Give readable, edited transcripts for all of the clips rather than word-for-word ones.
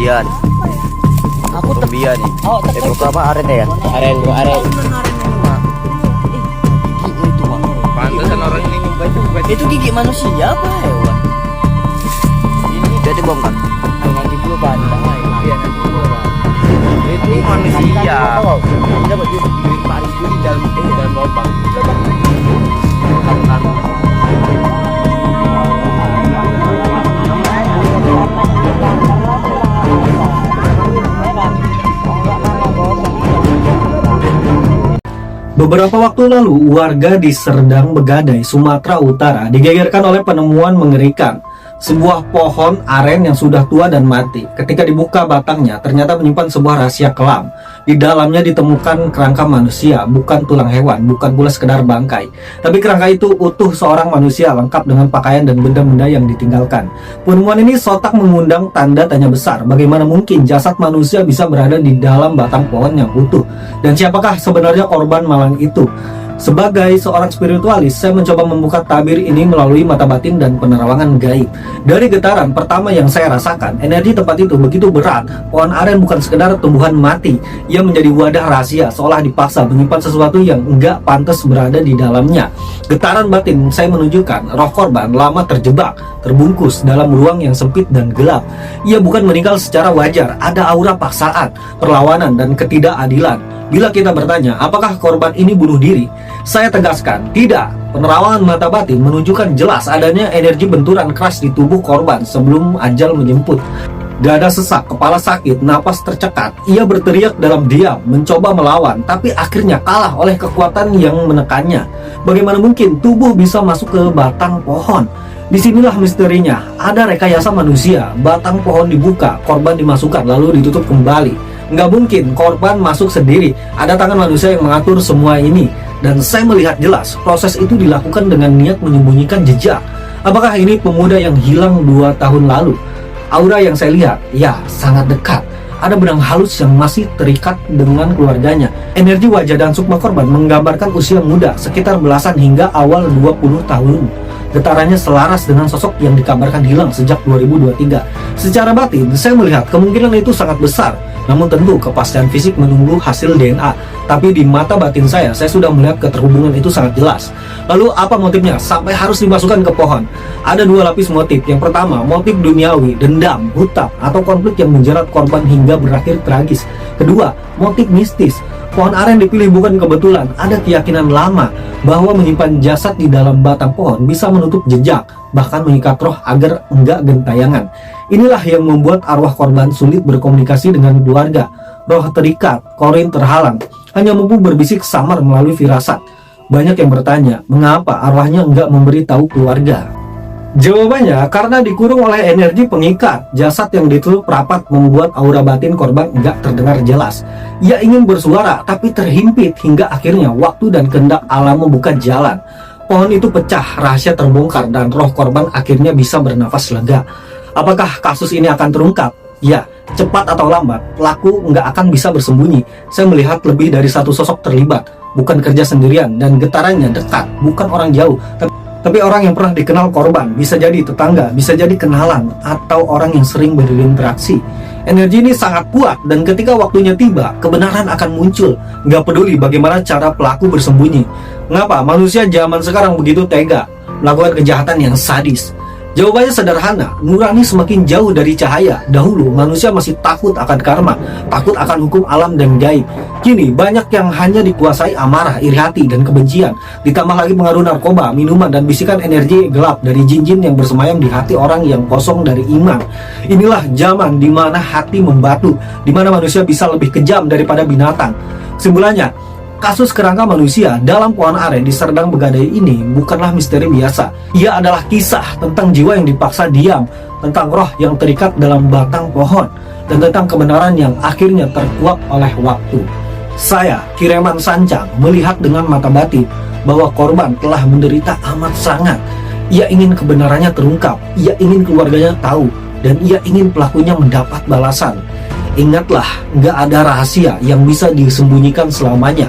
Bian. Aku Bian nih. Oh, Buka apa aren ya? Aren. Pantesan orang ini nyumpah juga. Itu gigi manusia apa hewan? Ini udah dibongkar. Nanti dulu pandang lah. Iya, nanti dulu, Bang. Itu manusia. Coba duit Paris dulu di dalam lubang. Beberapa waktu lalu, warga di Serdang Begadai, Sumatera Utara digegerkan oleh penemuan mengerikan. Sebuah pohon aren yang sudah tua dan mati. Ketika dibuka batangnya, ternyata menyimpan sebuah rahasia kelam. Di dalamnya ditemukan kerangka manusia, bukan tulang hewan, bukan pula sekedar bangkai. Tapi kerangka itu utuh seorang manusia lengkap dengan pakaian dan benda-benda yang ditinggalkan. Penemuan ini sontak mengundang tanda tanya besar. Bagaimana mungkin jasad manusia bisa berada di dalam batang pohon yang utuh? Dan siapakah sebenarnya korban malang itu? Sebagai seorang spiritualis, saya mencoba membuka tabir ini melalui mata batin dan penerawangan gaib. Dari getaran pertama yang saya rasakan, energi tempat itu begitu berat. Pohon aren bukan sekedar tumbuhan mati. Ia menjadi wadah rahasia, seolah dipaksa menyimpan sesuatu yang enggak pantas berada di dalamnya. Getaran batin saya menunjukkan roh korban lama terjebak, terbungkus dalam ruang yang sempit dan gelap. Ia bukan meninggal secara wajar, ada aura paksaan, perlawanan, dan ketidakadilan. Bila kita bertanya, apakah korban ini bunuh diri? Saya tegaskan, tidak. Penerawangan mata batin menunjukkan jelas adanya energi benturan keras di tubuh korban sebelum ajal menjemput. Dada sesak, kepala sakit, napas tercekat. Ia berteriak dalam diam, mencoba melawan, tapi akhirnya kalah oleh kekuatan yang menekannya. Bagaimana mungkin tubuh bisa masuk ke batang pohon? Disinilah misterinya, ada rekayasa manusia. Batang pohon dibuka, korban dimasukkan lalu ditutup kembali. Nggak mungkin korban masuk sendiri, ada tangan manusia yang mengatur semua ini. Dan saya melihat jelas, proses itu dilakukan dengan niat menyembunyikan jejak. Apakah ini pemuda yang hilang 2 tahun lalu? Aura yang saya lihat, ya sangat dekat. Ada benang halus yang masih terikat dengan keluarganya. Energi wajah dan sukma korban menggambarkan usia muda, sekitar belasan hingga awal 20 tahun. Getarannya selaras dengan sosok yang dikabarkan hilang sejak 2023. Secara batin, saya melihat kemungkinan itu sangat besar. Namun tentu kepastian fisik menunggu hasil DNA. Tapi di mata batin saya sudah melihat keterhubungan itu sangat jelas. Lalu apa motifnya sampai harus dimasukkan ke pohon? Ada 2 lapis motif. Yang pertama, motif duniawi, dendam, hutang, atau konflik yang menjerat korban hingga berakhir tragis. Kedua, motif mistis. Pohon aren dipilih bukan kebetulan. Ada keyakinan lama bahwa menyimpan jasad di dalam batang pohon bisa menutup jejak, bahkan mengikat roh agar enggak gentayangan. Inilah yang membuat arwah korban sulit berkomunikasi dengan keluarga. Roh terikat, korin terhalang, hanya mampu berbisik samar melalui firasat. Banyak yang bertanya, mengapa arwahnya enggak memberitahu keluarga? Jawabannya, karena dikurung oleh energi pengikat. Jasad yang ditutup rapat membuat aura batin korban enggak terdengar jelas. Ia ingin bersuara, tapi terhimpit hingga akhirnya waktu dan kehendak alam membuka jalan. Pohon itu pecah, rahasia terbongkar, dan roh korban akhirnya bisa bernafas lega. Apakah kasus ini akan terungkap? Ya, cepat atau lambat, pelaku nggak akan bisa bersembunyi. Saya melihat lebih dari satu sosok terlibat, bukan kerja sendirian, dan getarannya dekat, bukan orang jauh, tapi orang yang pernah dikenal korban. Bisa jadi tetangga, bisa jadi kenalan, atau orang yang sering berinteraksi. Energi ini sangat kuat, dan ketika waktunya tiba, kebenaran akan muncul. Nggak peduli bagaimana cara pelaku bersembunyi. Mengapa manusia zaman sekarang begitu tega melakukan kejahatan yang sadis? Jawabannya sederhana, nurani semakin jauh dari cahaya. Dahulu manusia masih takut akan karma, takut akan hukum alam dan gaib. Kini banyak yang hanya dikuasai amarah, iri hati, dan kebencian. Ditambah lagi pengaruh narkoba, minuman, dan bisikan energi gelap dari jin-jin yang bersemayam di hati orang yang kosong dari iman. Inilah zaman di mana hati membatu, di mana manusia bisa lebih kejam daripada binatang. Kesimpulannya, kasus kerangka manusia dalam pohon aren di Serdang Begadai ini bukanlah misteri biasa. Ia adalah kisah tentang jiwa yang dipaksa diam, tentang roh yang terikat dalam batang pohon, dan tentang kebenaran yang akhirnya terkuak oleh waktu. Saya, Kireman Sancang, melihat dengan mata batin bahwa korban telah menderita amat sangat. Ia ingin kebenarannya terungkap, ia ingin keluarganya tahu, dan ia ingin pelakunya mendapat balasan. Ingatlah, nggak ada rahasia yang bisa disembunyikan selamanya.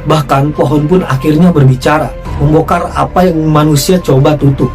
Bahkan pohon pun akhirnya berbicara, membongkar apa yang manusia coba tutup.